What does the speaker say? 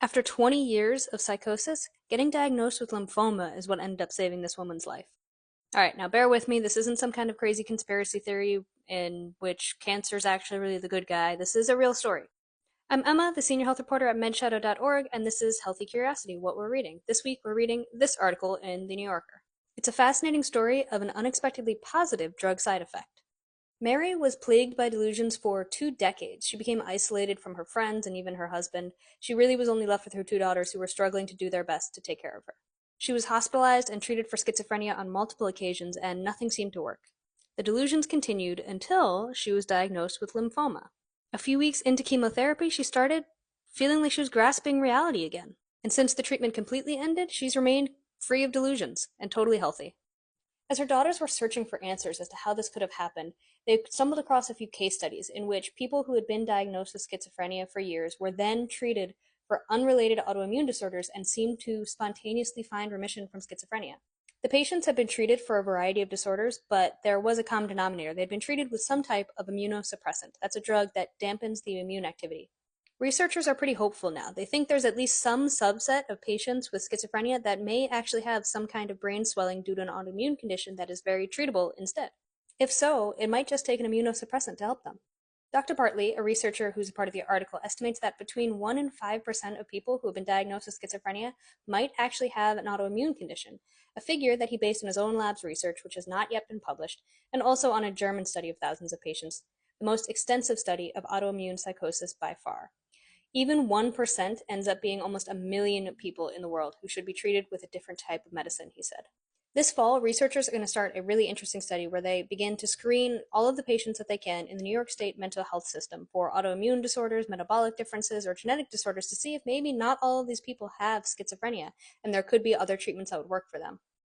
After 20 years of psychosis, getting diagnosed with lymphoma is what ended up saving this woman's life. All right, now bear with me. This isn't some kind of crazy conspiracy theory in which cancer is actually really the good guy. This is a real story. I'm Emma, the senior health reporter at medshadow.org, and this is Healthy Curiosity, what we're reading. This week we're reading this article in The New Yorker. It's a fascinating story of an unexpectedly positive drug side effect. Mary was plagued by delusions for 2 decades. She became isolated from her friends and even her husband. She really was only left with her 2 daughters who were struggling to do their best to take care of her. She was hospitalized and treated for schizophrenia on multiple occasions, and nothing seemed to work. The delusions continued until she was diagnosed with lymphoma. A few weeks into chemotherapy, she started feeling like she was grasping reality again. And since the treatment completely ended, she's remained free of delusions and totally healthy. As her daughters were searching for answers as to how this could have happened, they stumbled across a few case studies in which people who had been diagnosed with schizophrenia for years were then treated for unrelated autoimmune disorders and seemed to spontaneously find remission from schizophrenia. The patients had been treated for a variety of disorders, but there was a common denominator. They had been treated with some type of immunosuppressant. That's a drug that dampens the immune activity. Researchers are pretty hopeful now. They think there's at least some subset of patients with schizophrenia that may actually have some kind of brain swelling due to an autoimmune condition that is very treatable instead. If so, it might just take an immunosuppressant to help them. Dr. Bartley, a researcher who's a part of the article, estimates that between 1 and 5% of people who have been diagnosed with schizophrenia might actually have an autoimmune condition, a figure that he based on his own lab's research, which has not yet been published, and also on a German study of thousands of patients, the most extensive study of autoimmune psychosis by far. Even 1% ends up being almost a million people in the world who should be treated with a different type of medicine, he said. This fall, researchers are going to start a really interesting study where they begin to screen all of the patients that they can in the New York State mental health system for autoimmune disorders, metabolic differences, or genetic disorders to see if maybe not all of these people have schizophrenia and there could be other treatments that would work for them.